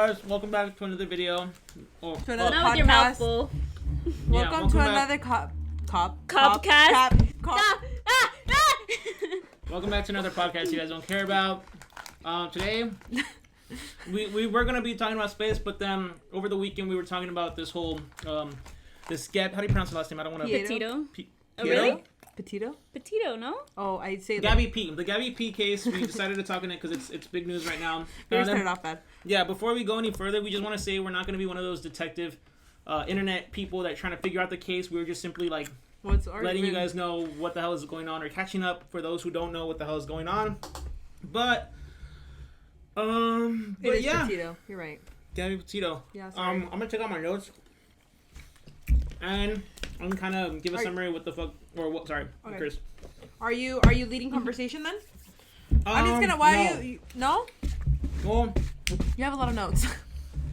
guys, welcome back to another video. To another podcast. With your mouth full. Welcome to another Copcast. Welcome back to another podcast you guys don't care about. Today, we were gonna be talking about space, but then over the weekend we were talking about this whole this Gab. How do you pronounce the last name? I don't want to. Petito. Really? Petito? Petito, no? Oh, I'd say Gabby P. The Gabby P case. We decided to talk on it because it's big news right now. We started off bad. Yeah. Before we go any further, we just want to say we're not going to be one of those detective, internet people that trying to figure out the case. We were just simply like letting you guys know what the hell is going on, or catching up for those who don't know what the hell is going on. But yeah, Petito. You're right. Gabby Petito. Yeah. Sorry. I'm gonna take out my notes, and I'm gonna kind of give a summary of what the fuck or what. Sorry, okay. Chris. Are you leading conversation then? I'm just gonna. Why no. you no? Well, you have a lot of notes.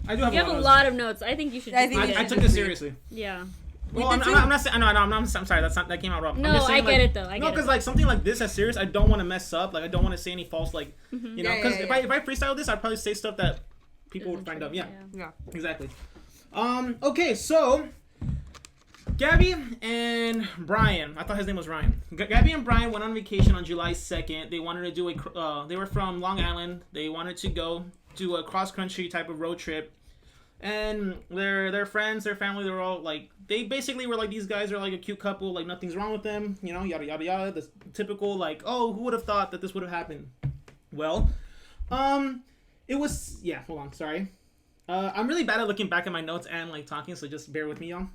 I do have. You have a lot of notes. I think you should. I took this seriously. Yeah. Well, I'm not saying. No, I'm sorry. That came out wrong. No, I'm just saying, I get it though. No, because like something like this as serious, I don't want to mess up. Like I don't want to say any false you know. Because if I freestyle this, I'd probably say stuff that people would find out. Yeah. Exactly. Okay, so Gabby and Bryan. I thought his name was Ryan. Gabby and Bryan went on vacation on July 2nd. They wanted to do they were from Long Island. They wanted to go do a cross country type of road trip. And their friends, their family, they were all like, they basically were like, these guys are like a cute couple, like nothing's wrong with them, you know, yada yada yada. The typical like, oh, who would have thought that this would have happened? Well, it was hold on, sorry. I'm really bad at looking back at my notes and like talking, so just bear with me, y'all.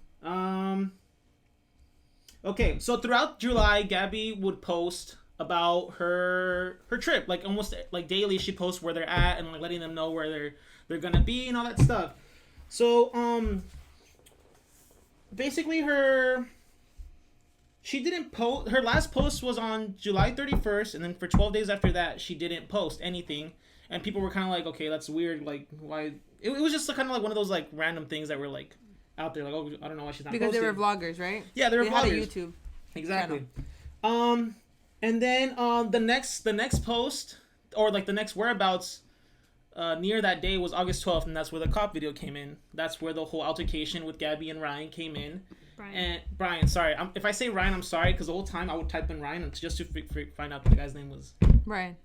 Okay, so throughout July, Gabby would post about her trip, like almost like daily. She posts where they're at and like letting them know where they're gonna be and all that stuff. So, basically she didn't post, her last post was on July 31st, and then for 12 days after that, she didn't post anything, and people were kind of like, okay, that's weird, like, why, it was just kind of like one of those, like, random things that were, like, out there, like, oh, I don't know why she's not because posting. They were vloggers, right? Yeah, they were vloggers. Had a YouTube. Exactly. And then, the next post, or, like, the next whereabouts, near that day was August 12th, and that's where the cop video came in. That's where the whole altercation with Gabby and Ryan came in. Bryan, sorry. If I say Ryan, I'm sorry, because the whole time I would type in Ryan just to find out that the guy's name was... Bryan.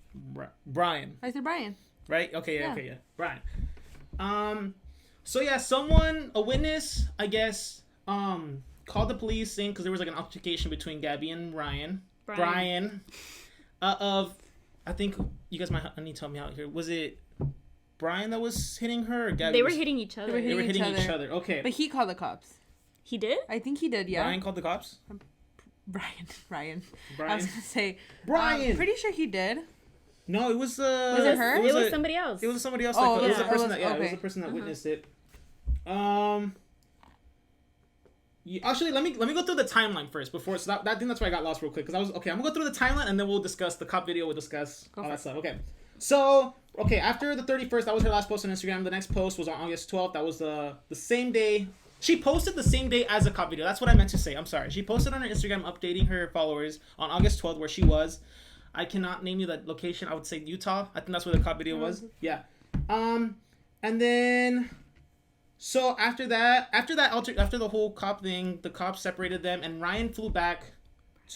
Brian. I said Bryan. Right? Okay, yeah. Bryan. So yeah, a witness, I guess, called the police saying, because there was like an altercation between Gabby and Bryan. I think you guys might need to help me out here. Was it Bryan that was hitting her, or Gabby? They were hitting each other. They were hitting each other. Okay. But he called the cops. He did? I think he did, yeah. Bryan called the cops? Bryan. I was going to say... Bryan! I'm pretty sure he did. No, it was... was it her? It was somebody else. It was somebody else. Oh, it was the person okay. It was the person that witnessed it. Actually, let me go through the timeline first before. So I think that's why I got lost real quick. Because I'm going to go through the timeline, and then we'll discuss the cop video. We'll discuss all that stuff. Okay. So, after the 31st, that was her last post on Instagram. The next post was on August 12th. That was the same day. She posted the same day as the cop video. That's what I meant to say. I'm sorry. She posted on her Instagram updating her followers on August 12th where she was. I cannot name you that location. I would say Utah. I think that's where the cop video was. Yeah. And then... So, after the whole cop thing, the cops separated them, and Ryan flew back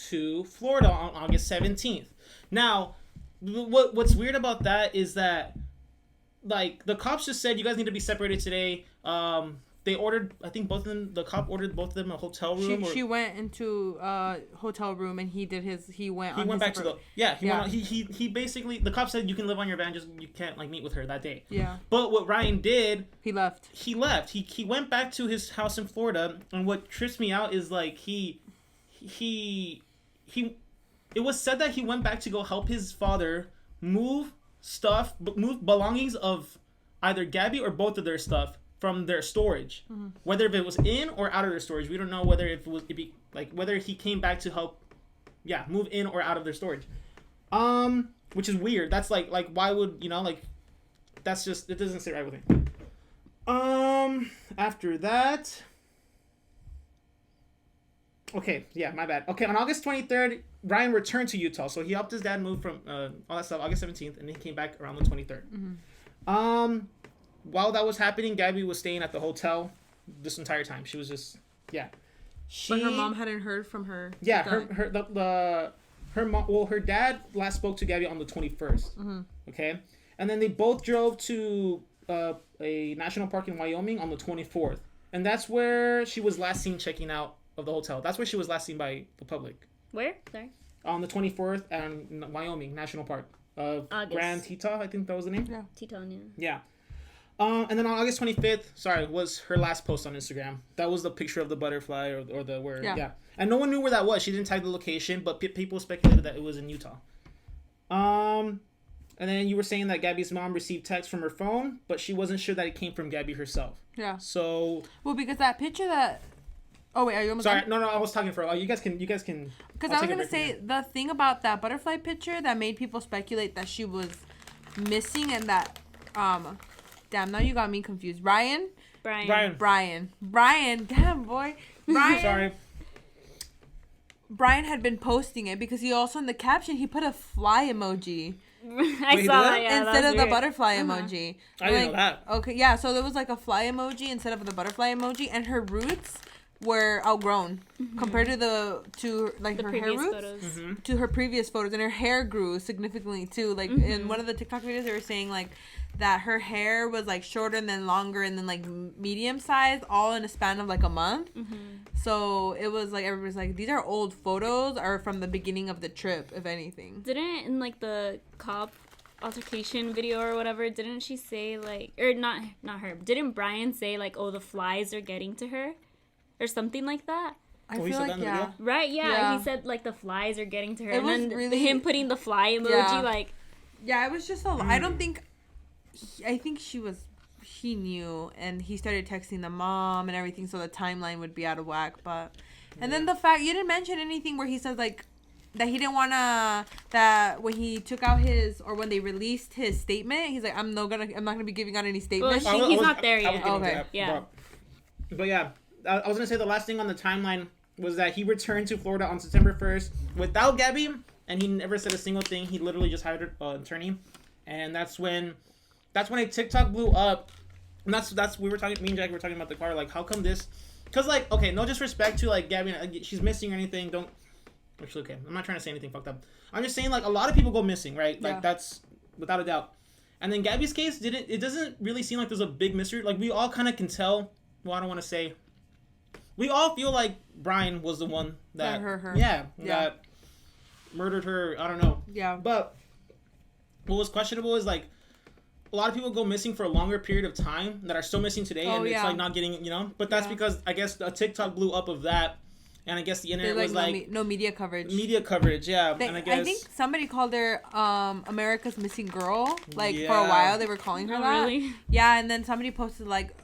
to Florida on August 17th. Now... What's weird about that is that, like, the cops just said, you guys need to be separated today. They ordered, I think the cop ordered both of them a hotel room. She went into a hotel room, and he went back to he basically, the cop said, you can live on your van, just you can't, like, meet with her that day. Yeah. But what Ryan did... He left. He went back to his house in Florida, and what trips me out is, like, it was said that he went back to go help his father move belongings of either Gabby or both of their stuff from their storage. Mm-hmm. Whether if it was in or out of their storage. We don't know whether whether he came back to help move in or out of their storage. Which is weird. That's like why would, you know, like, that's just, it doesn't sit right with me. After that... Okay, yeah, my bad. Okay, on August 23rd, Bryan returned to Utah. So he helped his dad move from all that stuff, August 17th, and he came back around the 23rd. Mm-hmm. while that was happening, Gabby was staying at the hotel this entire time. She was just But her mom hadn't heard from her. Yeah, her mom. Well, her dad last spoke to Gabby on the 21st. Mm-hmm. Okay, and then they both drove to a national park in Wyoming on the 24th, and that's where she was last seen checking out of the hotel. That's where she was last seen by the public. Where? Sorry. On the 24th and Wyoming National Park. Grand Teton, I think that was the name. Yeah. Teton, yeah. And then on August 25th, was her last post on Instagram. That was the picture of the butterfly or the word. Yeah. And no one knew where that was. She didn't tag the location, but people speculated that it was in Utah. And then you were saying that Gabby's mom received text from her phone, but she wasn't sure that it came from Gabby herself. Yeah. So. Well, because that picture that. Oh wait, are you almost? Sorry, done? no. I was talking for. You guys can. Because I was gonna say the thing about that butterfly picture that made people speculate that she was missing and that Damn, now you got me confused. Bryan. Damn, boy. Bryan. Sorry. Bryan had been posting it because he also in the caption he put a fly emoji. I saw that, yeah, instead of weird. the butterfly emoji. I didn't know that. Okay, yeah, so there was like a fly emoji instead of the butterfly emoji, and her roots were outgrown compared to her hair roots to her previous photos, and her hair grew significantly too. Like in one of the TikTok videos, they were saying like that her hair was like shorter and then longer and then like medium size, all in a span of like a month. So it was like everybody's like, these are old photos, or from the beginning of the trip, if anything. Didn't in like the cop altercation video or whatever, didn't she say like, or not her, didn't Bryan say like, oh, the flies are getting to her or something like that? I feel like, yeah. Right, yeah. He said like the flies are getting to her. It and was then really, him putting the fly emoji like. Yeah, it was just a I don't think, I think he knew, and he started texting the mom and everything, so the timeline would be out of whack. But and then the fact you didn't mention anything where he said like that he didn't wanna, that when he took out his, or when they released his statement, he's like, I'm not gonna be giving out any statements. Well, he's not there yet. Okay. Yeah. But yeah, I was gonna say the last thing on the timeline was that he returned to Florida on September 1st without Gabby, and he never said a single thing. He literally just hired an attorney, and that's when a TikTok blew up. And we were talking, me and Jack were talking about the car, like, how come this? Because, like, okay, no disrespect to, like, Gabby, she's missing or anything, actually, okay, I'm not trying to say anything fucked up. I'm just saying, like, a lot of people go missing, right? Like, that's without a doubt. And then Gabby's case, it doesn't really seem like there's a big mystery. Like, we all kind of can tell, well, I don't want to say, we all feel like Bryan was the one that hurt her. That murdered her, I don't know. Yeah. But what was questionable is, like, a lot of people go missing for a longer period of time that are still missing today, and it's like not getting, but that's because I guess a TikTok blew up of that, and I guess the internet was like no media coverage. Yeah. And I think somebody called her America's Missing Girl. Like for a while they were calling her that. Really? Yeah, and then somebody posted like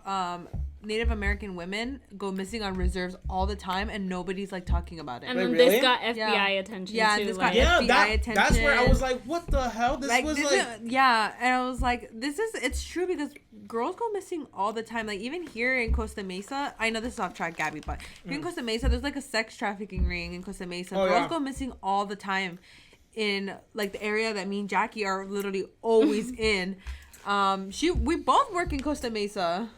Native American women go missing on reserves all the time, and nobody's like talking about it. And then really? this got FBI attention. Yeah, too, this like, got FBI attention. That's where I was like, what the hell? This was like, and I was like, it's true because girls go missing all the time. Like even here in Costa Mesa, I know this is off track, Gabby, but here in Costa Mesa, there's like a sex trafficking ring in Costa Mesa. Girls go missing all the time in like the area that me and Jackie are literally always in. We both work in Costa Mesa.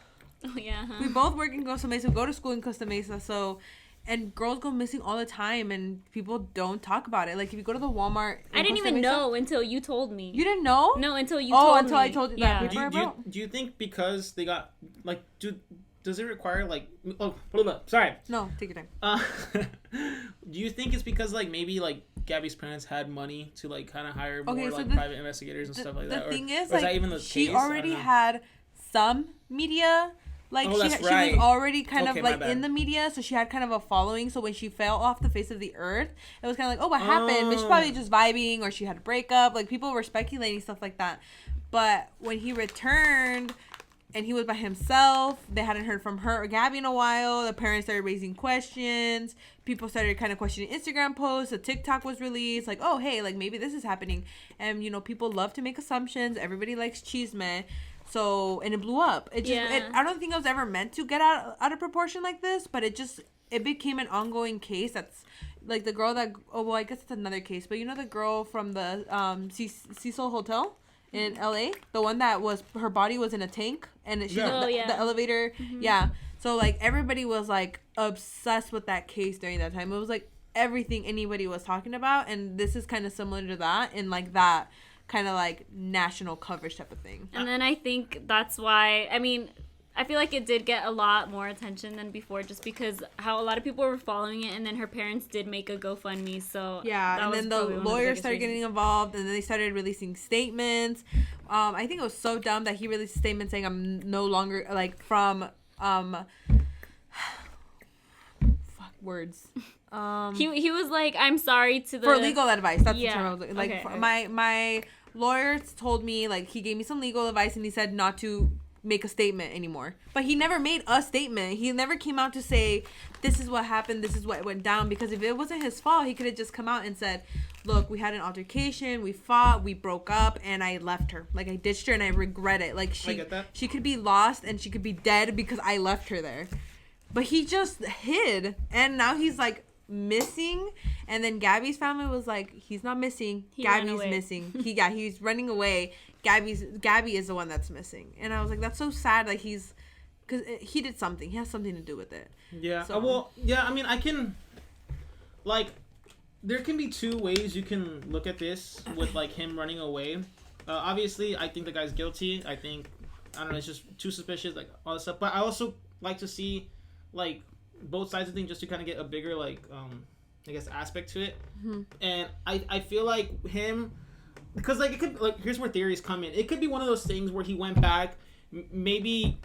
Oh, yeah. Huh? We both work in Costa Mesa, go to school in Costa Mesa, so, and girls go missing all the time, and people don't talk about it. Like, if you go to the Walmart I didn't even know until you told me. You didn't know? No, until you told me. Until I told you that. Do you think because they got, like, does it require, like, sorry. No, take your time. Do you think it's because, like, maybe, like, Gabby's parents had money to, like, kind of hire more, private investigators and stuff like that? The thing is, like, that even the she case? already had some media. Like, she was already kind of, like, in the media, so she had kind of a following. So when she fell off the face of the earth, it was kind of like, oh, what happened? But she's probably just vibing, or she had a breakup. Like, people were speculating stuff like that. But when he returned, and he was by himself, they hadn't heard from her or Gabby in a while. The parents started raising questions. People started kind of questioning Instagram posts. A TikTok was released. Like, oh, hey, like, maybe this is happening. And, people love to make assumptions. Everybody likes chisme. So, and it blew up. I don't think it was ever meant to get out of proportion like this, but it became an ongoing case. That's like the girl that, I guess it's another case, but the girl from the Cecil Hotel in LA, the one that was her body was in a tank and the elevator. Mm-hmm. Yeah. So like everybody was like obsessed with that case during that time. It was like everything anybody was talking about, and this is kind of similar to that in like that kind of like national coverage type of thing. And then I think that's why, I mean, I feel like it did get a lot more attention than before, just because how a lot of people were following it, and then her parents did make a GoFundMe, so yeah, and then the lawyers started getting involved, and then they started releasing statements. I think it was so dumb that he released a statement saying I'm no longer like from words. He was like, I'm sorry to the for legal advice. That's the term I was like. Okay. My lawyers told me, like, he gave me some legal advice and he said not to make a statement anymore, but he never made a statement. He never came out to say this is what happened, this is what went down, because if it wasn't his fault, he could have just come out and said, look, we had an altercation, we fought, we broke up, and I left her, like I ditched her and I regret it. Like she could be lost and she could be dead because I left her there. But he just hid, and now he's like missing. And then Gabby's family was like, he's not missing, Gabby's missing. He's running away. Gabby is the one that's missing. And I was like, that's so sad. Like because he did something. He has something to do with it. Yeah. So. Well, yeah. I mean, I can, like, there can be two ways you can look at this with like him running away. Obviously, I think the guy's guilty. I don't know. It's just too suspicious, like all this stuff. But I also like to see like both sides of things just to kind of get a bigger like I guess aspect to it. Mm-hmm. And I feel like him. Because, like, it could, like, here's where theories come in. It could be one of those things where he went back, maybe,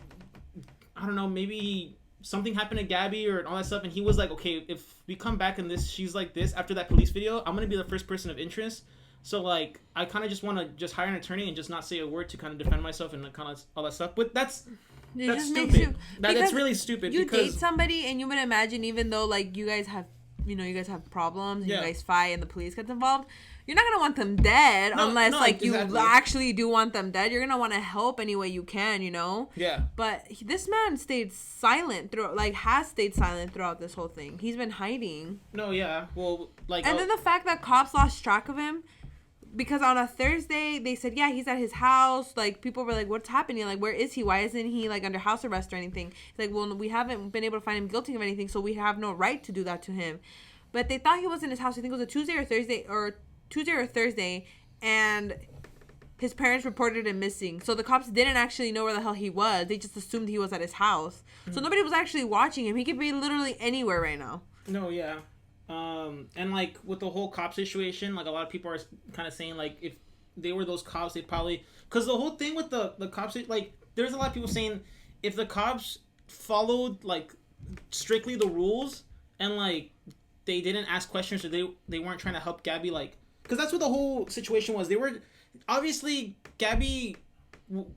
I don't know, maybe something happened to Gabby or all that stuff, and he was like, okay, if we come back and she's like this after that police video, I'm going to be the first person of interest. So, like, I kind of just want to just hire an attorney and just not say a word to kind of defend myself and kind of all that stuff. But that's stupid. That's really stupid. You date somebody and you would imagine, even though, like, you guys have problems and you guys fight and the police gets involved, you're not going to want them dead unless you actually do want them dead. You're going to want to help any way you can, you know? Yeah. But this man stayed silent has stayed silent throughout this whole thing. He's been hiding. No, yeah. Well, like... And then the fact that cops lost track of him, because on a Thursday, they said, yeah, he's at his house. Like, people were like, what's happening? Like, where is he? Why isn't he, like, under house arrest or anything? It's like, well, we haven't been able to find him guilty of anything, so we have no right to do that to him. But they thought he was in his house. I think it was a Tuesday or Thursday, and his parents reported him missing. So the cops didn't actually know where the hell he was. They just assumed he was at his house. Mm-hmm. So nobody was actually watching him. He could be literally anywhere right now. No, yeah. And, like, with the whole cop situation, like, a lot of people are kind of saying, like, if they were those cops, they'd probably... Because the whole thing with the cops, like, there's a lot of people saying if the cops followed, like, strictly the rules and, like, they didn't ask questions or they weren't trying to help Gabby, like... Because that's what the whole situation was. They were... Obviously, Gabby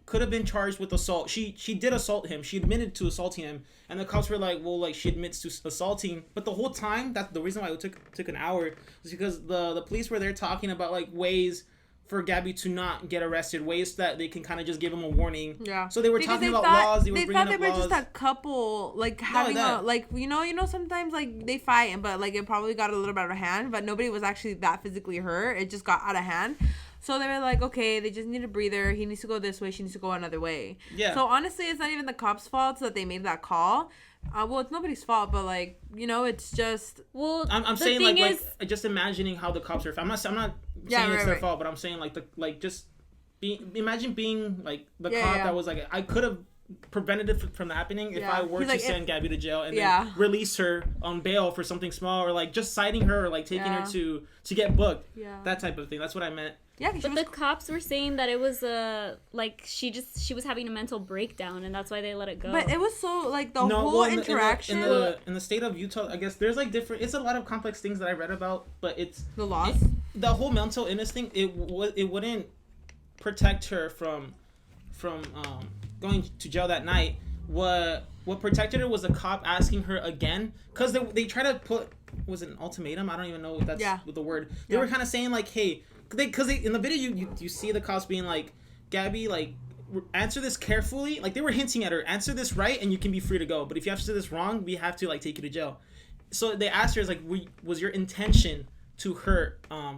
could have been charged with assault. She did assault him. She admitted to assaulting him. And the cops were like, well, like, she admits to assaulting. But the whole time, that's the reason why it took an hour, was because the police were there talking about, like, ways for Gabby to not get arrested, ways that they can kind of just give him a warning. Yeah. So they were talking about laws. They thought they were just a couple, like, having a, like, you know, sometimes, like, they fight, but, like, it probably got a little bit out of hand, but nobody was actually that physically hurt. It just got out of hand. So they were like, okay, they just need a breather. He needs to go this way. She needs to go another way. Yeah. So honestly, it's not even the cops' fault that they made that call. Well, it's nobody's fault, but, like, you know, it's just... Well, I'm saying, like, just imagining how the cops are... I'm not saying it's their fault, but I'm saying, like, imagine being, like, the cop that was, like, I could have prevented it from happening if I were to send Gabby to jail and then release her on bail for something small, or, like, just citing her or, like, taking her to get booked. Yeah. That type of thing. That's what I meant. Yeah, but the cops were saying that it was like she was having a mental breakdown and that's why they let it go. But it was so like whole interaction in the state of Utah, I guess there's like different. It's a lot of complex things that I read about, but it's the laws. The whole mental illness thing. It wouldn't protect her from going to jail that night. What protected her was the cop asking her again, because they try to put, was it an ultimatum? I don't even know if that's the word. They were kind of saying like, hey. Because in the video you see the cops being like, Gabby, like, answer this carefully. Like, they were hinting at her, answer this right and you can be free to go, but if you answer this wrong, we have to, like, take you to jail. So they asked her, like, was your intention to hurt I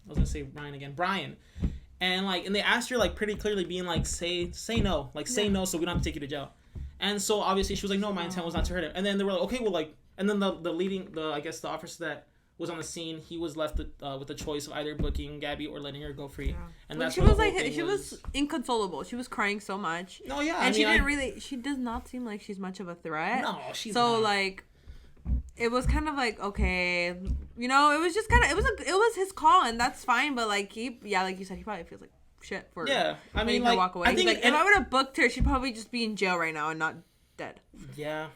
was gonna say Bryan again, Bryan. And they asked her like pretty clearly, being like, say no, like say no, so we don't have to take you to jail. And so obviously she was like, no, my intent was not to hurt him. And then they were like, okay, well, like, and then the I guess the officer that was on the scene, he was left with the choice of either booking Gabby or letting her go free. Yeah. And that's she was like, she was inconsolable. She was crying so much. No, yeah, and she does not seem like she's much of a threat. No, she's so not. Like, it was kind of like, okay, you know, it was just kind of, it was his call, and that's fine. But like like you said, he probably feels like shit for I mean, like, walk away. I think like, if I would have booked her, she'd probably just be in jail right now and not dead. Yeah,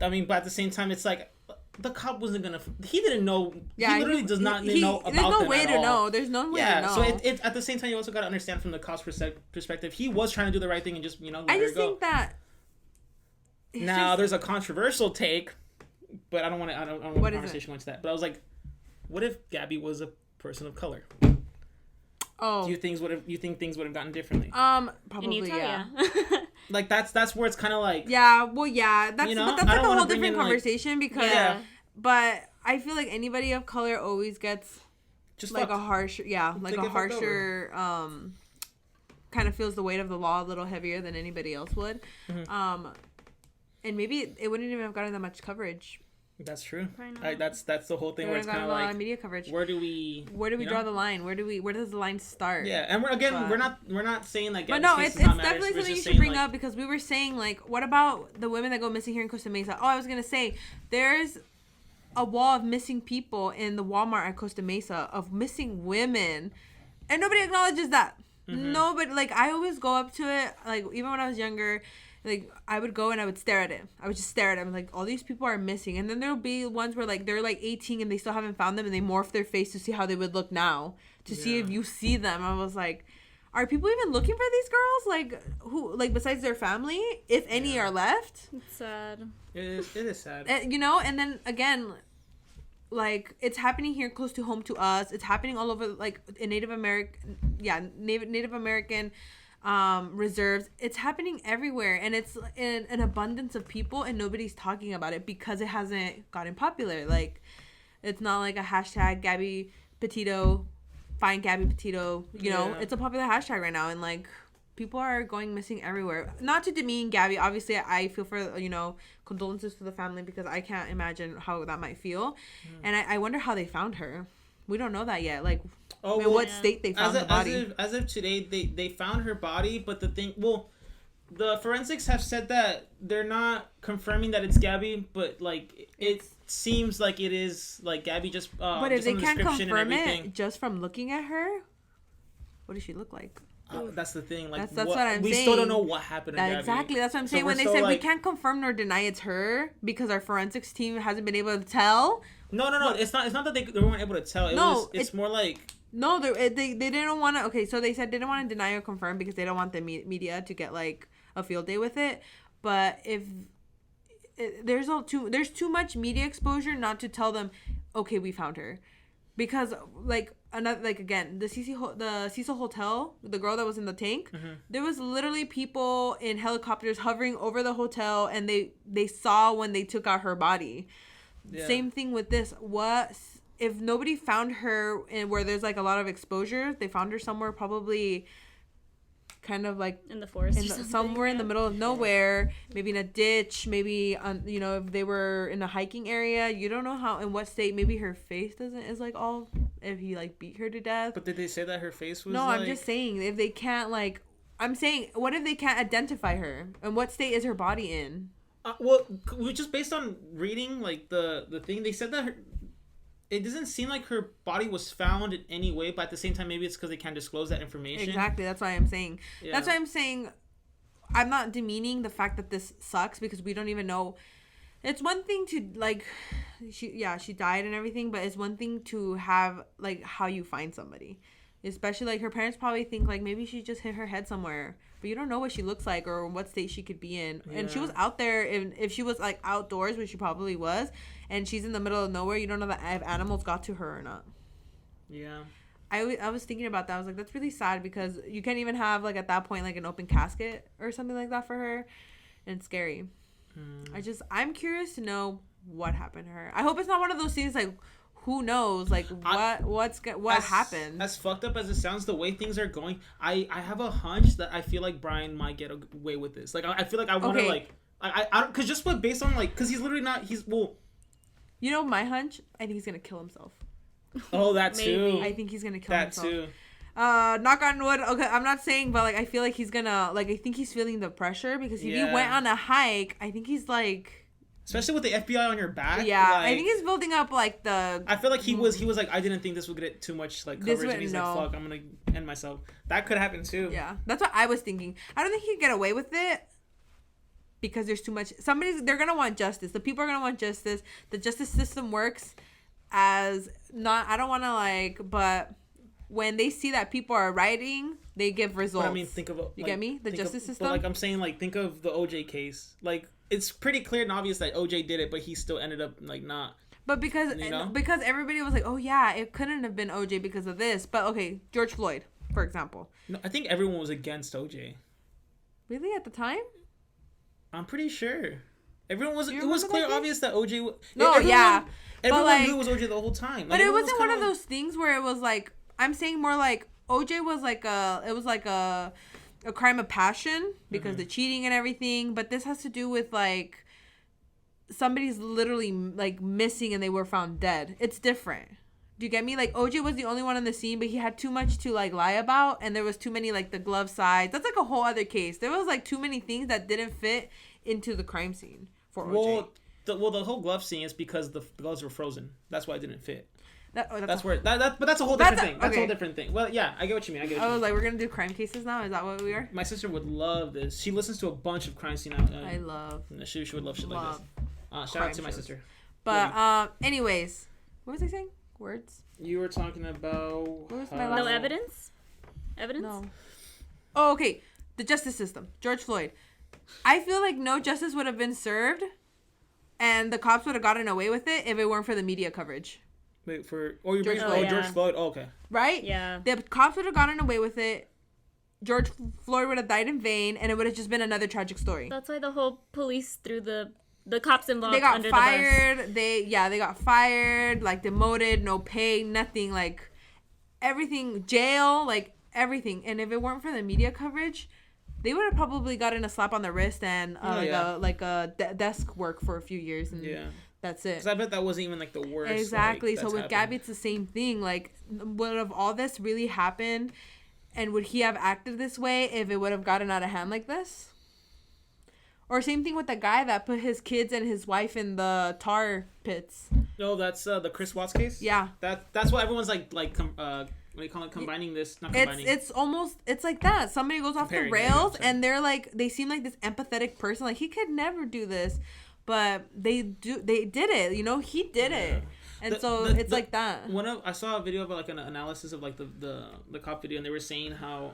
I mean, but at the same time, it's like the cop wasn't gonna. He didn't know. Yeah, he literally does not know about. There's no them way at to all. know. There's no way to know. So it at the same time, you also got to understand from the cop's perspective. He was trying to do the right thing and just let I her just go. think that. Now there's a controversial take, but I don't want to. I don't want the conversation going to that. But I was like, what if Gabby was a person of color? Oh. Do you think things would have gotten differently? Probably, yeah. Like that's where it's kind of like. Yeah, well, yeah, that's but that's like a whole different conversation because. Yeah. But I feel like anybody of color always gets just like a harsher, kind of feels the weight of the law a little heavier than anybody else would. Mm-hmm. And maybe it wouldn't even have gotten that much coverage. That's true. That's the whole thing where it's kind of like media coverage. Where do we draw the line? Where does the line start? Yeah, and we're not saying like. But no, it's definitely something you should bring up because we were saying like, what about the women that go missing here in Costa Mesa? Oh, I was gonna say there's a wall of missing people in the Walmart at Costa Mesa of missing women, and nobody acknowledges that. Mm-hmm. Nobody, like, I always go up to it, like, even when I was younger, like, I would go and I would stare at it. I would just stare at it. I'm like, all these people are missing. And then there'll be ones where, like, they're, like, 18 and they still haven't found them, and they morph their face to see how they would look now, to see if you see them. I was like, are people even looking for these girls? Like, who, like, besides their family? If any are left? It's sad. It is sad. You know, and then, again, like, it's happening here close to home to us. It's happening all over, like, in Native American reserves. It's happening everywhere, and it's in an abundance of people, and nobody's talking about it because it hasn't gotten popular. Like, it's not like a hashtag Gabby Petito, find Gabby Petito. You know, it's a popular hashtag right now, and like, people are going missing everywhere. Not to demean Gabby. Obviously, I feel for, condolences to the family because I can't imagine how that might feel. And I wonder how they found her. We don't know that yet. Like, what state they found the body. As of today, they found her body, but the forensics have said that they're not confirming that it's Gabby, but like it seems like it is like Gabby just. But if just they can't confirm it just from looking at her, what does she look like? That's the thing. Like, that's what I'm saying. We still don't know what happened to Gabby. Exactly. That's what I'm saying. When they said we can't confirm nor deny it's her because our forensics team hasn't been able to tell. No. It's not that they weren't able to tell. It's more like. No, they didn't want to. Okay, so they said they didn't want to deny or confirm because they don't want the media to get like a field day with it. But if there's too much media exposure not to tell them, okay, we found her, because like. Again, the Cecil Hotel, the girl that was in the tank, there was literally people in helicopters hovering over the hotel, and they saw when they took out her body. Yeah. Same thing with this. What if nobody found her in where there's like a lot of exposure? They found her somewhere probably kind of like in the forest, somewhere in the middle of nowhere, maybe in a ditch, maybe if they were in a hiking area. You don't know how in what state. Maybe her face is like all, if he like beat her to death. But did they say that her face was? No, I'm just saying if they can't like. I'm saying, what if they can't identify her? And what state is her body in? Well, just based on reading like the thing, they said that it doesn't seem like her body was found in any way, but at the same time, maybe it's because they can't disclose that information. Exactly. That's why I'm saying. Yeah. That's why I'm saying. I'm not demeaning the fact that this sucks because we don't even know. It's one thing to like, she died and everything, but it's one thing to have like how you find somebody, especially like her parents probably think like maybe she just hit her head somewhere, but you don't know what she looks like or what state she could be in. Yeah. And she was out there, if she was like outdoors, which she probably was, and she's in the middle of nowhere, you don't know that if animals got to her or not. Yeah. I was thinking about that. I was like, that's really sad because you can't even have like at that point like an open casket or something like that for her, and it's scary. I'm curious to know what happened to her. I hope it's not one of those things like who knows? Like, what happened? As fucked up as it sounds, the way things are going, I have a hunch that I feel like Bryan might get away with this. Like, I feel like I want to, like... I because just what based on, like... Because he's literally not... You know my hunch? I think he's going to kill himself. Oh, that too. I think he's going to kill himself. That too. Knock on wood. Okay, I'm not saying, but like I feel like he's gonna like. I think he's feeling the pressure because if you went on a hike, I think he's like. Especially with the FBI on your back. Yeah, like, I think he's building up like the. I feel like he was like, I didn't think this would get too much like coverage, and he's like, fuck, I'm gonna end myself. That could happen too. Yeah, that's what I was thinking. I don't think he could get away with it because there's too much. They're gonna want justice. The people are gonna want justice. The justice system works as not. I don't want to like, but. When they see that people are rioting, they give results. But I mean, think of you get me? The justice system. But like I'm saying, like think of the OJ case. Like it's pretty clear and obvious that OJ did it, but he still ended up like not. But because everybody was like, oh yeah, it couldn't have been OJ because of this. But okay, George Floyd, for example. No, I think everyone was against OJ. Really, at the time? I'm pretty sure. Everyone was. It was clear, obvious that OJ. Everyone knew it was OJ the whole time. Like, but it wasn't one of those things where it was like. I'm saying more like OJ was like a crime of passion because the cheating and everything, but this has to do with like somebody's literally like missing and they were found dead. It's different. Do you get me? Like OJ was the only one on the scene, but he had too much to like lie about, and there was too many like the glove sides. That's like a whole other case. There was like too many things that didn't fit into the crime scene for OJ. Well, the whole glove scene is because the gloves were frozen. That's why it didn't fit. But that's a whole different thing. That's a whole different thing. Well, yeah, I get what you mean. I was like, we're gonna do crime cases now. Is that what we are? My sister would love this. She listens to a bunch of crime scene. I love. She would love shit like this. Shout out to my sister. But anyways, what was I saying? Words. You were talking about. What was my last? No evidence. Evidence. No. Oh, okay. The justice system. George Floyd. I feel like no justice would have been served, and the cops would have gotten away with it if it weren't for the media coverage. Wait, George Floyd. Oh, okay. Right? Yeah. The cops would have gotten away with it. George Floyd would have died in vain, and it would have just been another tragic story. That's why the whole police threw the cops involved. They got under fired. The bus. They got fired. Like demoted, no pay, nothing. Like everything, jail, like everything. And if it weren't for the media coverage, they would have probably gotten a slap on the wrist and desk work for a few years. And that's it. Because I bet that wasn't even like the worst. Exactly. So with Gabby, it's the same thing. Like, would have all this really happened, and would he have acted this way if it would have gotten out of hand like this? Or same thing with the guy that put his kids and his wife in the tar pits. No, that's the Chris Watts case. Yeah. That's what everyone's what do you call it? Combining this? Not combining. It's like that. Somebody goes off the rails, and they're like, they seem like this empathetic person. Like he could never do this. But they did it, you know. He did it, and it's like that. I saw a video about like an analysis of like the cop video, and they were saying how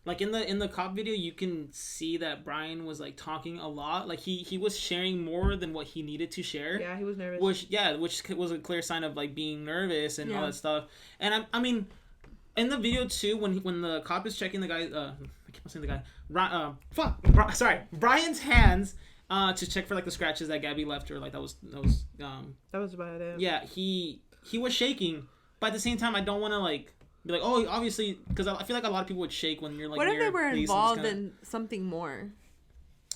like in the cop video you can see that Bryan was like talking a lot, like he was sharing more than what he needed to share. Yeah, he was nervous. Which was a clear sign of like being nervous and all that stuff. And I mean, in the video too, when the cop is checking the guy, I keep on saying the guy, Bryan's hands. To check for like the scratches that Gabby left her, like that was about it. Yeah, he was shaking, but at the same time, I don't want to like be like, oh, obviously, because I feel like a lot of people would shake when you're like. What if they were involved in something more?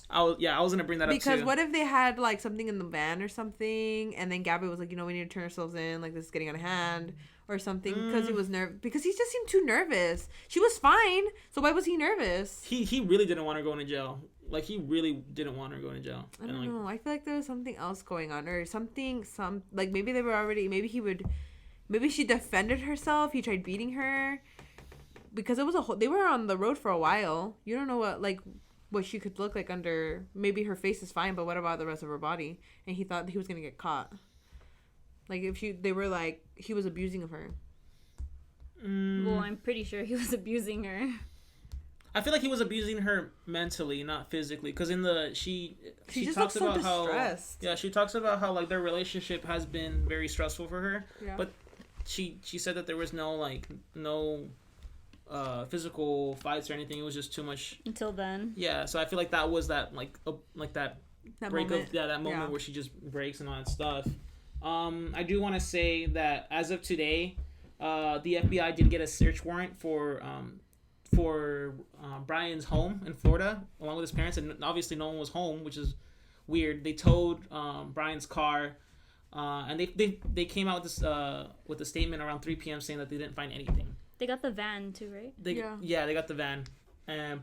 I was gonna bring that up too. Because what if they had like something in the van or something, and then Gabby was like, we need to turn ourselves in, like this is getting out of hand or something, because he was because he just seemed too nervous. She was fine, so why was he nervous? He really didn't want her going to jail. Like, he really didn't want her going to jail. I don't know. I feel like there was something else going on. Or like, maybe they were already... Maybe she defended herself. He tried beating her. Because it was they were on the road for a while. You don't know what she could look like under... Maybe her face is fine, but what about the rest of her body? And he thought he was going to get caught. Like, if they were like... He was abusing of her. Well, I'm pretty sure he was abusing her. I feel like he was abusing her mentally, not physically. Because in the she just talks looks about so distressed. she talks about how like their relationship has been very stressful for her. Yeah. But she said that there was no physical fights or anything. It was just too much until then. Yeah, so I feel like that was that that break moment. that moment where she just breaks and all that stuff. I do want to say that as of today, the FBI did get a search warrant for Bryan's home in Florida, along with his parents, and obviously no one was home, which is weird. They towed Bryan's car, and they came out with a statement around 3 p.m. saying that they didn't find anything. They got the van too, right? They got the van,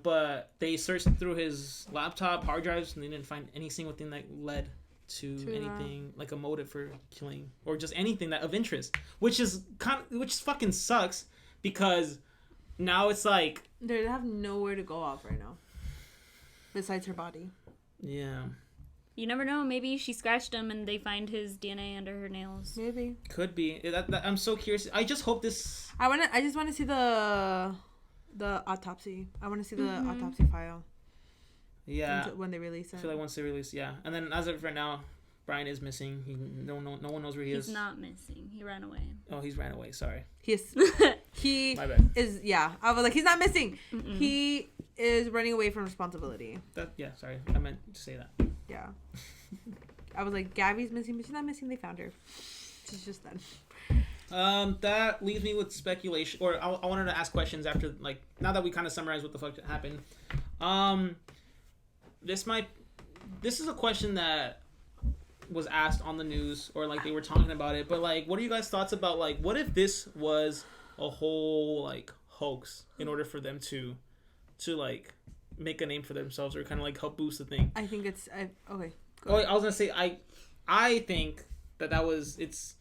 but they searched through his laptop, hard drives, and they didn't find any single thing that led to anything like a motive for killing or just anything that of interest, which fucking sucks because now it's like they have nowhere to go off right now besides her body. Yeah, you never know. Maybe she scratched him and they find his DNA under her nails. Maybe could be. I'm so curious. I just hope this. I just want to see the autopsy. I want to see the autopsy file. Yeah, when they release it. I feel like once they release, yeah. And then as of right now, Bryan is missing. No one knows where he is. He's not missing. He ran away. Oh, he's ran away. Sorry. He My bad. is. Yeah, I was like, he's not missing. Mm-mm. He is running away from responsibility. Sorry, I meant to say that. Yeah. I was like, Gabby's missing, but she's not missing. They found her. She's just dead. That leaves me with speculation, or I wanted to ask questions after, like, now that we kind of summarized what the fuck happened. This is a question that was asked on the news, or like they were talking about it, but like, what are you guys' thoughts about, like, what if this was a whole like hoax in order for them to like make a name for themselves or kind of like help boost the thing? I think it's okay. Oh, I was gonna say I think that was it's.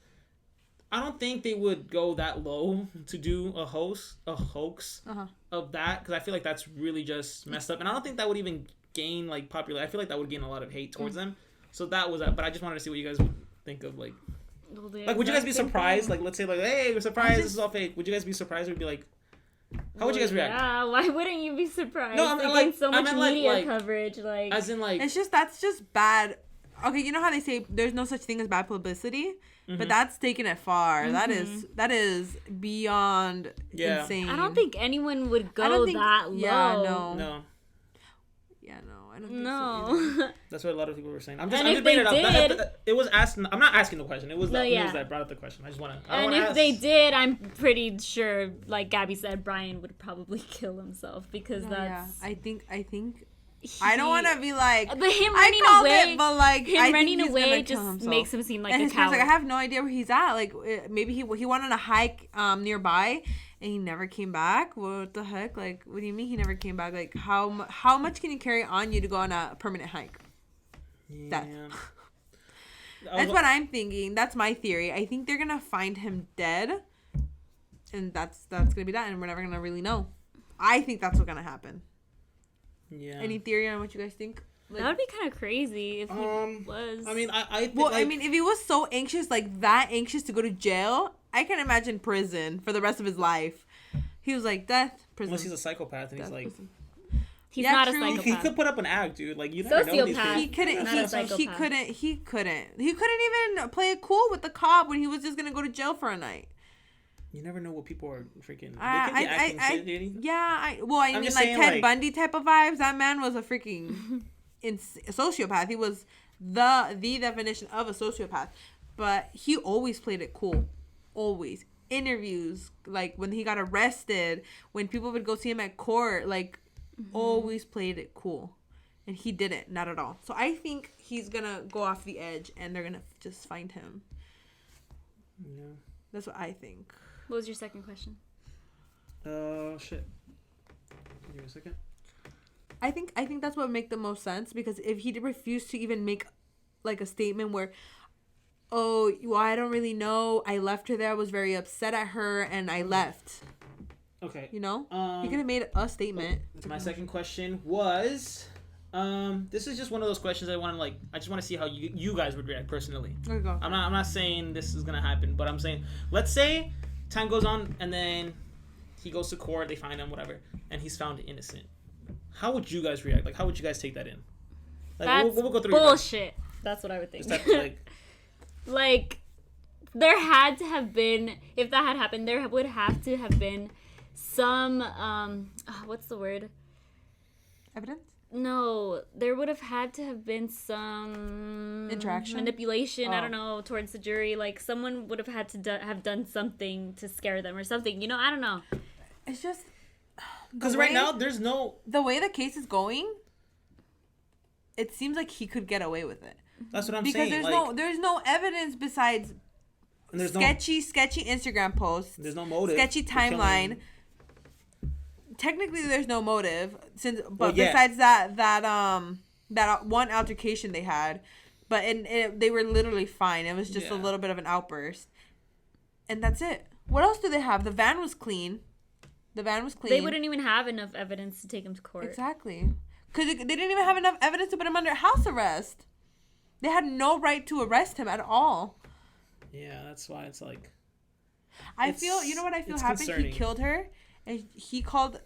I don't think they would go that low to do a hoax of that, because I feel like that's really just messed up, and I don't think that would even gain like popularity. I feel like that would gain a lot of hate towards them. So that was that. But I just wanted to see what you guys would think of like would you guys be surprised? Like, let's say like, hey, we're surprised this is all fake. Would you guys be surprised or be like, how would you guys react? Yeah, why wouldn't you be surprised? No, I mean, like, so much media coverage, like as in like that's just bad. Okay, you know how they say there's no such thing as bad publicity, but that's taking it far. Mm-hmm. That is beyond insane. I don't think anyone would go that low. Yeah, no. Yeah, no. I don't think so either. That's what a lot of people were saying. I'm just bringing it up. It was asked. I'm not asking the question. It was the news that brought up the question. I just want to. And if they did, I'm pretty sure, like Gabby said, Bryan would probably kill himself because that's. Yeah. I think. I don't want to be like. But him running away, but like him running away just makes him seem like a coward. Like, I have no idea where he's at. Like maybe he went on a hike nearby. And he never came back? What the heck? Like, what do you mean he never came back? Like, how much can you carry on you to go on a permanent hike? Yeah. That's what I'm thinking. That's my theory. I think they're going to find him dead. And that's going to be that. And we're never going to really know. I think that's what's going to happen. Yeah. Any theory on what you guys think? Like, that would be kind of crazy if he was. I mean, I think, I mean, if he was so anxious, like that anxious to go to jail, I can imagine prison for the rest of his life. He was like, death, prison. Unless he's a psychopath and he's like... Prison. He's not a psychopath. He could put up an act, dude. Like, you never know these people. He couldn't even play it cool with the cop when he was just going to go to jail for a night. You never know what people are freaking... They could be acting shit, yeah, I mean, like, Ted Bundy type of vibes. That man was a freaking sociopath. He was the definition of a sociopath. But he always played it cool. Always. Interviews, like, when he got arrested, when people would go see him at court, like, always played it cool. And he didn't. Not at all. So I think he's going to go off the edge, and they're going to just find him. Yeah. That's what I think. What was your second question? Shit. Give me a second. I think that's what would make the most sense, because if he refused to even make like a statement where, oh, well, I don't really know, I left her there, I was very upset at her, and I left. Okay. You know? He could have made a statement. My second question was, this is just one of those questions I just want to see how you guys would react personally. There you go. I'm not saying this is gonna happen, but I'm saying, let's say time goes on and then he goes to court, they find him, whatever, and he's found innocent. How would you guys react? Like, how would you guys take that in? Like, that's we'll go through bullshit. That's what I would think. Like, there had to have been, if that had happened, there would have to have been some, what's the word? Evidence? No, there would have had to have been some interaction, manipulation. I don't know, towards the jury. Like someone would have had to have done something to scare them or something. You know, I don't know. It's just because right now there's no the way the case is going. It seems like he could get away with it. That's what I'm saying. Because there's no evidence besides sketchy Instagram posts. There's no motive. Sketchy timeline. Technically, there's no motive besides that one altercation they had, but they were literally fine. It was just a little bit of an outburst, and that's it. What else do they have? The van was clean. They wouldn't even have enough evidence to take him to court. Exactly, because they didn't even have enough evidence to put him under house arrest. They had no right to arrest him at all. Yeah, that's why it's like. I feel happened? Concerning. He killed her. And he called,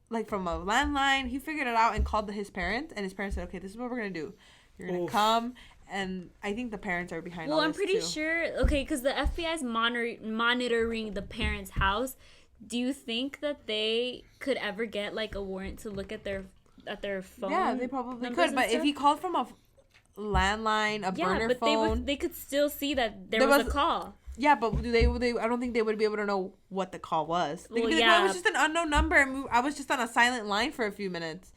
like, from a landline. He figured it out and called his parents. And his parents said, okay, this is what we're going to do. You're going to come. And I think the parents are behind all this, I'm pretty sure. Okay, because the FBI is monitoring the parents' house. Do you think that they could ever get, like, a warrant to look at their phone? Yeah, they probably could. But if he called from a landline, burner phone. They could still see that there was a call. Yeah, but they I don't think they would be able to know what the call was. It was just an unknown number, and I was just on a silent line for a few minutes.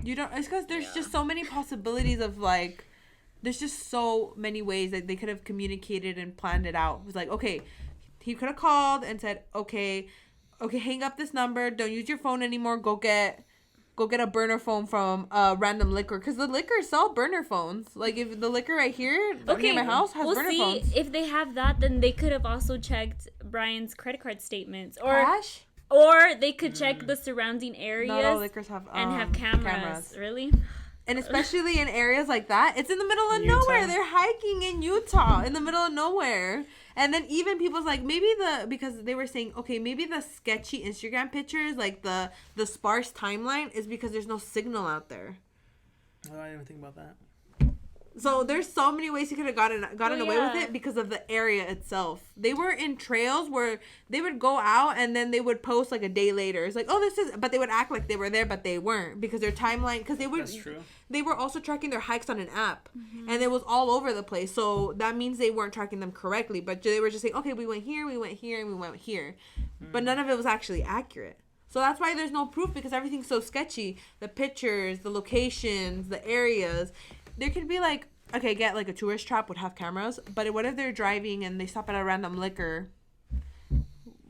It's because there's just so many possibilities of, like, there's just so many ways that they could have communicated and planned it out. It was like, okay, he could have called and said, okay, hang up this number, don't use your phone anymore, go get a burner phone from random liquor, because the liquor sell burner phones. Like, if the liquor right here near my house has burner phones. If they have that, then they could have also checked Bryan's credit card statements or they could check the surrounding areas. Not all liquors have have cameras. Really? And especially in areas like that, it's in the middle of nowhere. They're hiking in Utah in the middle of nowhere. And then even people's like, because they were saying, okay, maybe the sketchy Instagram pictures, like the sparse timeline, is because there's no signal out there. Oh, I didn't even think about that. So there's so many ways he could have gotten away with it because of the area itself. They were in trails where they would go out and then they would post like a day later. It's like, oh, but they would act like they were there, but they weren't, because their timeline, because That's true. They were also tracking their hikes on an app, and it was all over the place. So that means they weren't tracking them correctly, but they were just saying, okay, we went here, and we went here, but none of it was actually accurate. So that's why there's no proof, because everything's so sketchy. The pictures, the locations, the areas. There could be like, okay, get like a tourist trap would have cameras, but what if they're driving and they stop at a random liquor?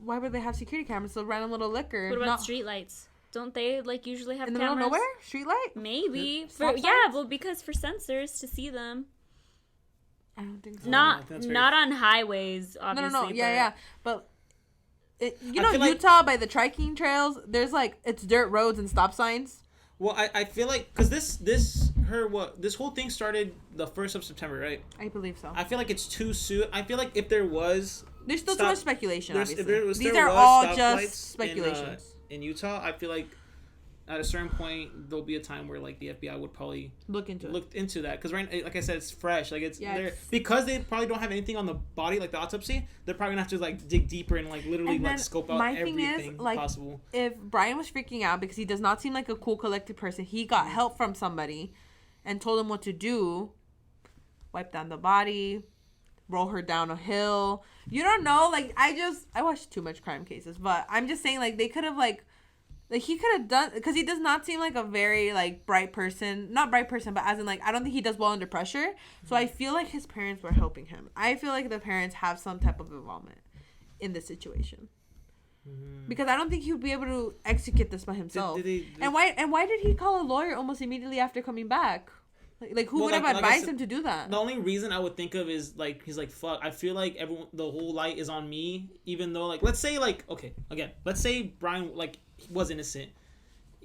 Why would they have security cameras? So random little liquor. What about street lights? Don't they like usually have in the cameras? middle of nowhere? Street light? Maybe. Because for sensors to see them. I don't think so. Not on highways, obviously. No. Yeah. But Utah by the trekking trails, there's like, it's dirt roads and stop signs. Well, I feel like, because this whole thing started the 1st of September, right? I believe so. I feel like it's too soon. I feel like if there was... There's still too much speculation, obviously. These are all just speculations. In Utah, I feel like at a certain point, there'll be a time where, like, the FBI would probably... look into that. Because, like I said, it's fresh. Like, because they probably don't have anything on the body, like the autopsy, they're probably going to have to, like, dig deeper and, like, literally, like, scope out everything possible. If Bryan was freaking out because he does not seem like a cool, collected person, he got help from somebody and told him what to do. Wipe down the body, roll her down a hill. You don't know. Like, I watched too much crime cases, but I'm just saying, like, they could have, like he could have done, because he does not seem like a very, like, bright person. Not bright person, but as in, like, I don't think he does well under pressure. So I feel like his parents were helping him. I feel like the parents have some type of involvement in this situation. Because I don't think he would be able to execute this by himself. And why did he call a lawyer almost immediately after coming back? Like who would have advised him to do that? The only reason I would think of is, like, he's like, fuck, I feel like the whole light is on me, even though, like, let's say, like, okay, again, let's say Bryan, like, he was innocent.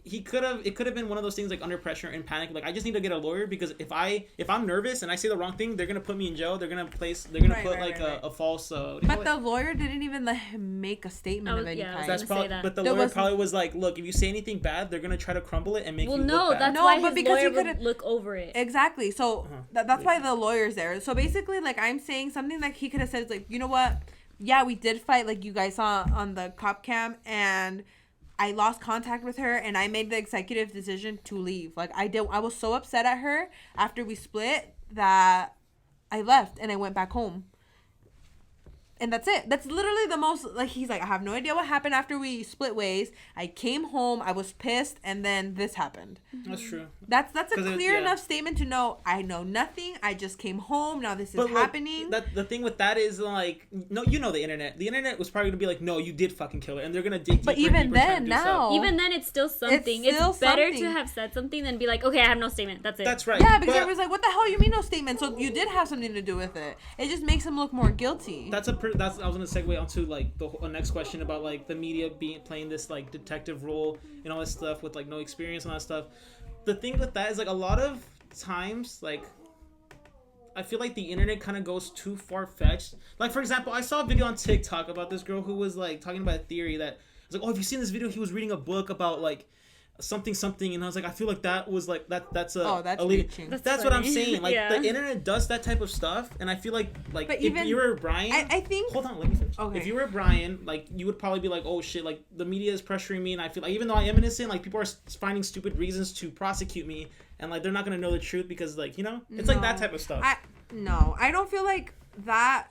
It could have been one of those things, like, under pressure and panic, like, I just need to get a lawyer, because if I'm nervous and I say the wrong thing, they're gonna put me in jail. They're gonna put a false but the lawyer didn't even let him make a statement of any kind. But the lawyer probably was like, look, if you say anything bad, they're gonna try to crumble it and make you look bad. That's why his lawyer would look over it. Exactly. So that's why the lawyer's there. So basically, like, I'm saying something that he could have said is like, you know what? Yeah, we did fight, like you guys saw on the cop cam, and I lost contact with her, and I made the executive decision to leave. Like, I was so upset at her after we split that I left and I went back home. And that's it. That's literally the most, like, he's like, I have no idea what happened after we split ways. I came home, I was pissed, and then this happened. That's true. That's a clear enough statement to know, I know nothing, I just came home, now this is happening. The thing with that is, like, no, you know the internet. The internet was probably going to be like, no, you did fucking kill her, and they're going to dig deeper. But even then, now. Even then, it's still something. It's better to have said something than be like, okay, I have no statement, that's it. That's right. Yeah, because everyone's like, what the hell you mean no statement? So you did have something to do with it. It just makes him look more guilty. I was gonna segue onto like the next question about like the media playing this like detective role and all this stuff with like no experience and all that stuff. The thing with that is like a lot of times like I feel like the internet kind of goes too far-fetched. Like, for example, I saw a video on TikTok about this girl who was like talking about a theory that was like, oh, have you seen this video? He was reading a book about like something, and I was like, I feel like that was like that's reaching. That's what I'm saying. Like, the internet does that type of stuff, and I feel like but if even, you were Bryan, I think. Hold on, let me finish. Okay. If you were Bryan, like, you would probably be like, oh shit, like the media is pressuring me, and I feel like even though I am innocent, like people are finding stupid reasons to prosecute me, and like they're not gonna know the truth because like it's like that type of stuff. I don't feel like that.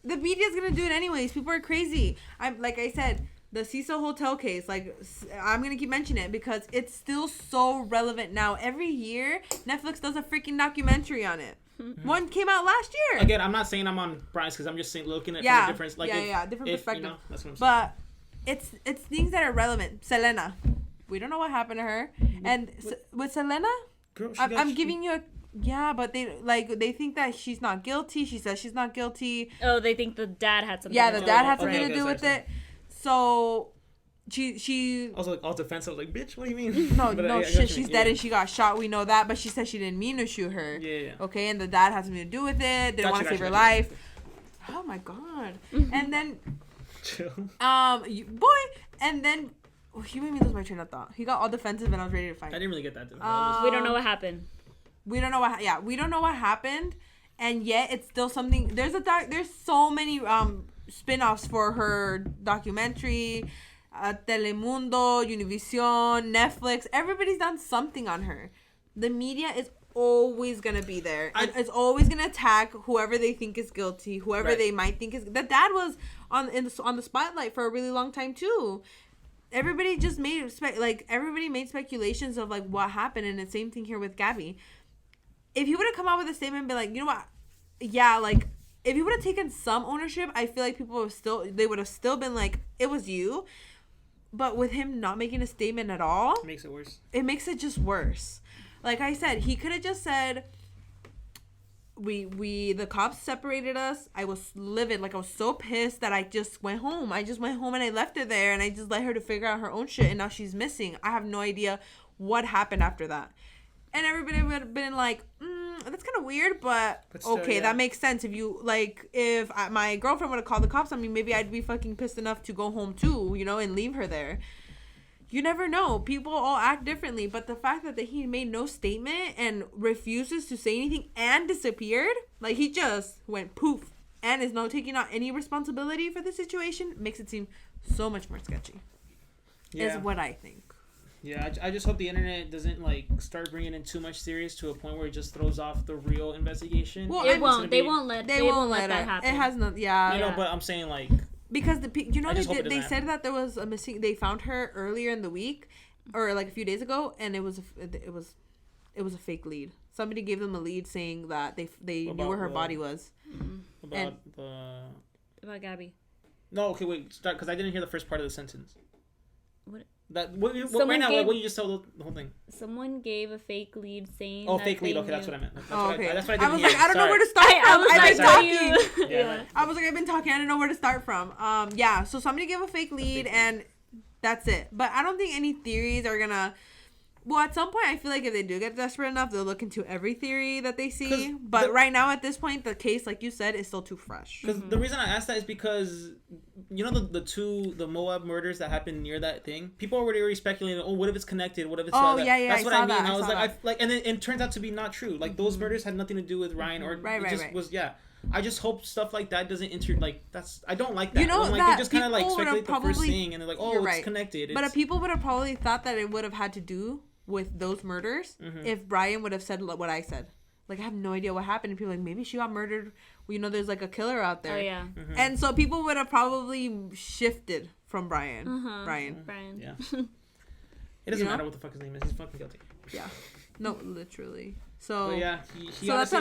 The media's gonna do it anyways. People are crazy. Like I said. The Cecil Hotel case, like, I'm going to keep mentioning it because it's still so relevant now. Every year, Netflix does a freaking documentary on it. Mm-hmm. One came out last year. Again, I'm not saying I'm on Bryan's because I'm just saying looking at from a different, like, different perspective. You know, that's what I'm saying. But it's things that are relevant. Selena. We don't know what happened to her. And with Selena, girl, I'm giving you a... Yeah, but they think that she's not guilty. She says she's not guilty. Oh, they think the dad had something to do with it. Yeah, the dad had something to do with it. So, she... I was like, all defensive. I was like, bitch, what do you mean? No, shit, she's dead and she got shot. We know that. But she said she didn't mean to shoot her. Yeah. Okay, and the dad had something to do with it. Didn't want to save her life. Oh, my God. And then... Chill. And then... You made me lose my train of thought. He got all defensive and I was ready to fight. I didn't really get that. We don't know what happened. We don't know what happened. And yet, it's still something... There's so many... spin-offs for her documentary, Telemundo, Univision, Netflix. Everybody's done something on her. The media is always gonna be there. It's always gonna attack whoever they think is guilty, whoever they might think is. The dad was on the spotlight for a really long time too. Everybody just made everybody made speculations of like what happened, and the same thing here with Gabby. If he would have come out with a statement and be like, you know what, yeah, like. If he would have taken some ownership, I feel like people would have still been like, it was you. But with him not making a statement at all, it makes it worse. It makes it just worse. Like I said, he could have just said, the cops separated us. I was livid. Like, I was so pissed that I just went home. And I left her there and I just let her to figure out her own shit. And now she's missing. I have no idea what happened after that. And everybody would have been like, that's kind of weird, but still, okay, that makes sense. If my girlfriend would have called the cops on me, maybe I'd be fucking pissed enough to go home too, and leave her there. You never know. People all act differently, but the fact that he made no statement and refuses to say anything and disappeared, like he just went poof and is not taking on any responsibility for the situation, makes it seem so much more sketchy. Yeah. Is what I think. Yeah, I just hope the internet doesn't start bringing in too much serious to a point where it just throws off the real investigation. Well, it won't. They won't let that happen. It has no. Yeah. But I'm saying because they said that there was a missing. They found her earlier in the week, or a few days ago, and it was a fake lead. Somebody gave them a lead saying that they knew where her body was. About Gabby. No, okay, wait, start because I didn't hear the first part of the sentence. What? What you just told the whole thing? Someone gave a fake lead saying. Oh, fake lead. Okay, that's what I meant. That's what I didn't I was hear. like, I don't know where to start from. I've been talking. Yeah. I was like, I've been talking. I don't know where to start from. Yeah. So somebody gave a fake lead, and that's it. But I don't think any theories are gonna. Well, at some point, I feel like if they do get desperate enough, they'll look into every theory that they see. But right now, at this point, the case, like you said, is still too fresh. Because the reason I asked that is because, the Moab murders that happened near that thing, people are already speculating, what if it's connected? What if it's yeah. That's what I mean. I was like, and then it turns out to be not true. Like, those murders had nothing to do with Ryan, or right. was, yeah. I just hope stuff like that doesn't I don't like that. You know, when, that they just kind of like speculate the first probably, thing and they're like, oh, it's right. connected. But people would have probably thought that it would have had to do with those murders if Bryan would have said what I said. Like, I have no idea what happened. And people are like, maybe she got murdered. Well, you know, there's like a killer out there. Oh, yeah. And so people would have probably shifted from Bryan. Bryan. Yeah. It doesn't matter what the fuck his name is. He's fucking guilty. Yeah. No, literally. So, but yeah, he so that's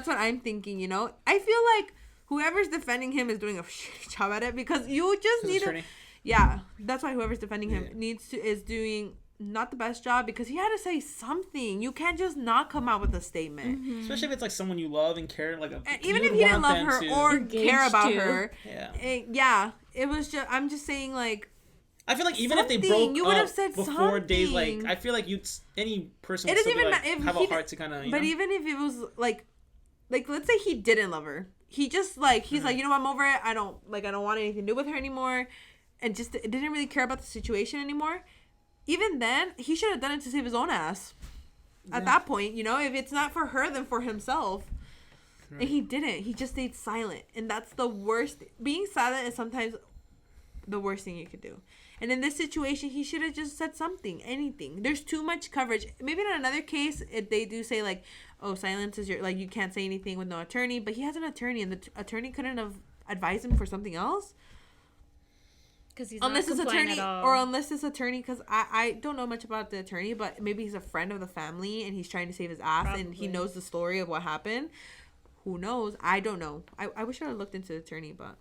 what I'm thinking, you know? I feel like whoever's defending him is doing a shitty job at it because you just need to... Yeah, that's why whoever's defending him is doing not the best job because he had to say something. You can't just not come out with a statement. Especially if it's like someone you love and care, even if he didn't love her or care about her. Yeah. It was just, I'm just saying, like, I feel like even if they broke you would have said before something. days, like, I feel like any person would still be, like, have a heart to kind of, But even if it was, like, let's say he didn't love her. He just, like, he's like, you know, I'm over it. I don't want anything to do with her anymore. And just didn't really care about the situation anymore. Even then, he should have done it to save his own ass. Yeah. At that point, you know, if it's not for her, then for himself. Right. And he didn't. He just stayed silent. And that's the worst. Being silent is sometimes the worst thing you could do. And in this situation, he should have just said something, anything. There's too much coverage. Maybe in another case, if they do say, like, oh, silence is your, like, you can't say anything with no attorney. But he has an attorney, and the attorney couldn't have advised him for something else. Because he's unless not it's attorney, at all. or unless this attorney, because I don't know much about the attorney, but maybe he's a friend of the family, and he's trying to save his ass, Probably. And he knows the story of what happened. Who knows? I don't know. I wish I would have looked into the attorney, but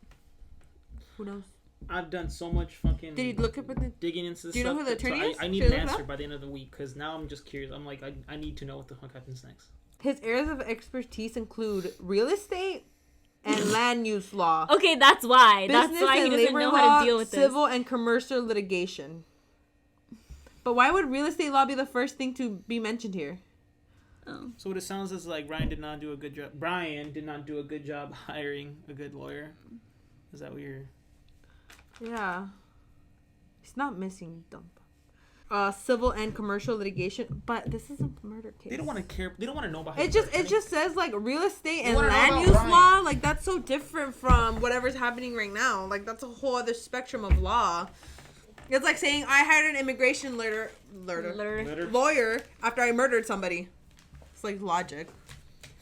who knows? I've done so much fucking. Did you look up with the digging into this? Do you know who the attorney is? I need an answer by the end of the week because now I'm just curious. I'm like, I need to know what the fuck happens next. His areas of expertise include real estate and land use law. Okay, that's why. Business that's why he doesn't know law, how to deal with civil and commercial litigation. But why would real estate law be the first thing to be mentioned here? Oh. So what it sounds is like Bryan did not do a good job hiring a good lawyer. Is that what you're? Yeah. He's not missing dump. Civil and commercial litigation, but this is a murder case. They don't want to care. They don't want to know about. It just says like real estate and land use law. Like that's so different from whatever's happening right now. Like that's a whole other spectrum of law. It's like saying I hired an immigration lawyer after I murdered somebody. It's like logic.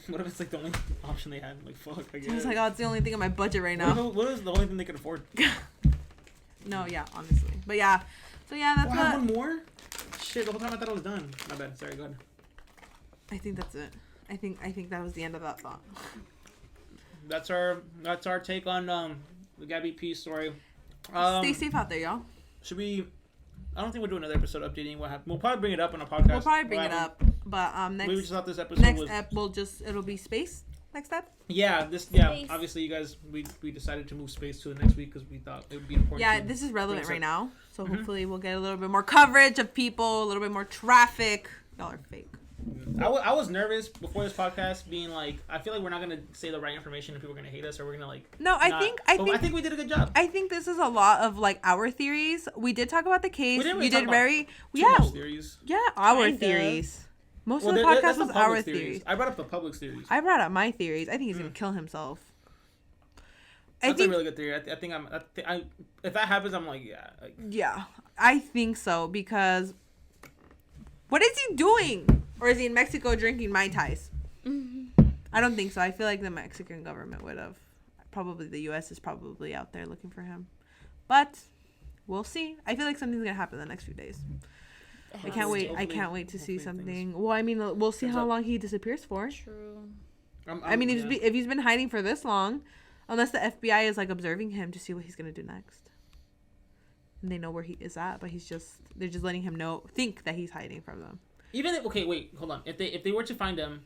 What if it's like the only option they had? Like fuck, I guess. It's like, oh, it's the only thing in my budget right now. What is the only thing they can afford? No, yeah, honestly, but yeah. So yeah, that's I have one more. Shit, the whole time I thought I was done. My bad. Sorry, go ahead. I think that's it. I think that was the end of that thought. That's our take on the Gabby P story. Stay safe out there, y'all. Should we? I don't think we'll do another episode updating what happened. We'll probably bring it up on a podcast. We'll probably bring it up, but next. We just thought this episode it'll be space. Next up. Yeah, obviously you guys we decided to move space to the next week because we thought it would be important. Yeah, this is relevant right now, so hopefully we'll get a little bit more coverage of people, a little bit more traffic. Y'all are fake. I was nervous before this podcast, being like, I feel like we're not gonna say the right information and people are gonna hate us, or we're gonna like. No, I think we did a good job. I think this is a lot of like our theories. We did talk about the case. You did very theories. Yeah, our theories. Most of the podcast was our theories. I brought up the public's theories. I brought up my theories. I think he's gonna kill himself. That's a really good theory. I think if that happens, I'm like, yeah. Yeah, I think so because what is he doing? Or is he in Mexico drinking Mai Tais? Mm-hmm. I don't think so. I feel like the Mexican government would have. Probably the U.S. is probably out there looking for him. But we'll see. I feel like something's gonna happen in the next few days. I can't wait. I can't wait to see something. Well, I mean, we'll see how long he disappears for. True. I mean, if he's been hiding for this long, unless the FBI is like observing him to see what he's gonna do next, and they know where he is at, but they're just letting him think that he's hiding from them. Even if, okay, wait, hold on. If they were to find him,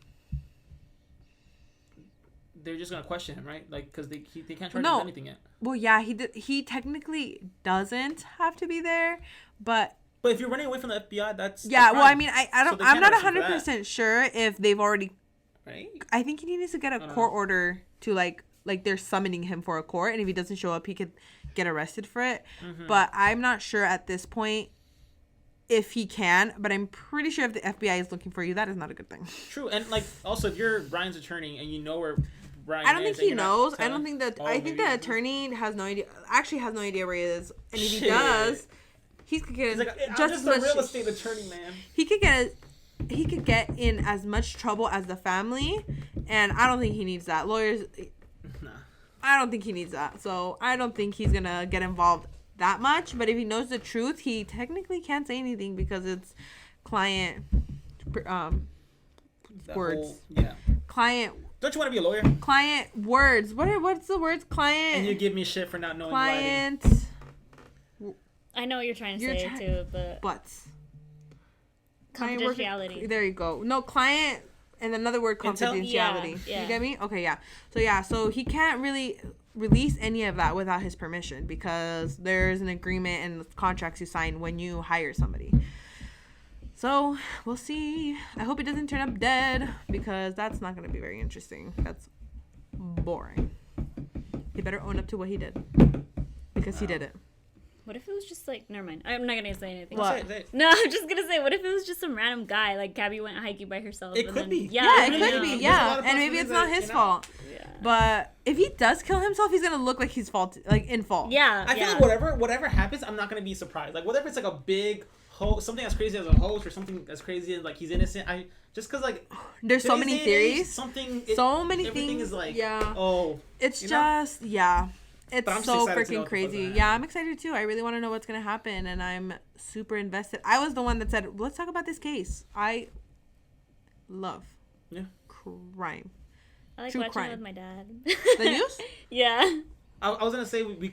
they're just gonna question him, right? Like, because they can't charge him with anything yet. Well, yeah, he technically doesn't have to be there, but if you're running away from the FBI, that's well, I mean, I'm not 100% sure if they've already. Right. I think he needs to get a court order to like they're summoning him for a court, and if he doesn't show up, he could get arrested for it. Mm-hmm. But I'm not sure at this point if he can. But I'm pretty sure if the FBI is looking for you, that is not a good thing. True, and like also if you're Bryan's attorney and you know where Bryan. I don't think he knows. I don't think that. I think the attorney has no idea. Actually, has no idea where he is, and if he does, he could get just as much. I'm just a real estate attorney, man. He could get in as much trouble as the family, and I don't think he needs that. Lawyers. Nah. I don't think he needs that. So I don't think he's gonna get involved that much. But if he knows the truth, he technically can't say anything because it's client. Words. Client. Don't you want to be a lawyer? Client words. What's the words? Client. And you give me shit for not knowing client. I know what you're trying to say too, but confidentiality. There you go. No, client and another word, confidentiality. Yeah. You get me? Okay, yeah. So he can't really release any of that without his permission because there's an agreement and contracts you sign when you hire somebody. So, we'll see. I hope he doesn't turn up dead because that's not going to be very interesting. That's boring. He better own up to what he did because he did it. What if it was just like, never mind. I'm not going to say anything. What? No, I'm just going to say, what if it was just some random guy, like Gabby went hiking by herself? It could be. Yeah, it could be. Yeah, and maybe it's not his fault. Yeah. But if he does kill himself, he's going to look like he's in fault. Yeah. I feel like whatever happens, I'm not going to be surprised. Like, whatever it's like a big... something as crazy as a host or something as crazy as like he's innocent. Just because like there's so many theories, so many things is like it's just it's so freaking crazy. Yeah, I'm excited too. I really want to know what's gonna happen, and I'm super invested. I was the one that said let's talk about this case. I love crime. I like watching it with my dad. The news? Yeah. I was gonna say we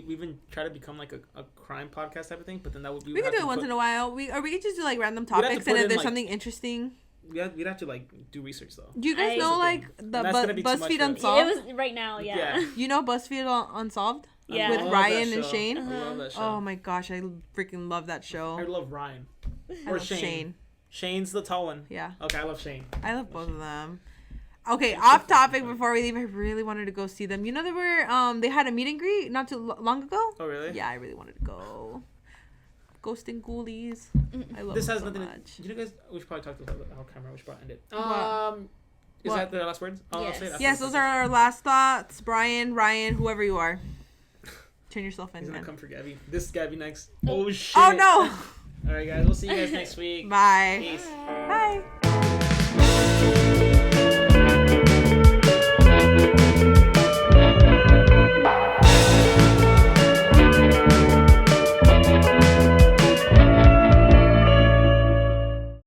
even try to become like a crime podcast type of thing, but then that would be we could do it once in a while. We could just do like random topics, and if there's something interesting, we'd have to like do research though. Do you guys know like the BuzzFeed Unsolved? It was right now, yeah. You know BuzzFeed Unsolved? Yeah. With Ryan and Shane. I love that show. Oh my gosh, I freaking love that show. I love Ryan. Or Shane. Shane's the tall one. Yeah. Okay, I love Shane. I love both of them. Okay, off topic before we leave, I really wanted to go see them. You know they were they had a meet and greet not too long ago? Oh really? Yeah, I really wanted to go. Ghost and Ghoulies. I love this them has so nothing much. You know guys we should probably talk about how camera we should probably end it. Is what? that the last words? Yes, those are our last thoughts. Bryan, Ryan, whoever you are. Turn yourself in. He's gonna man. come for Gabby. This is Gabby next. Oh shit. Oh no. Alright guys, we'll see you guys next week. Bye. Peace. Bye.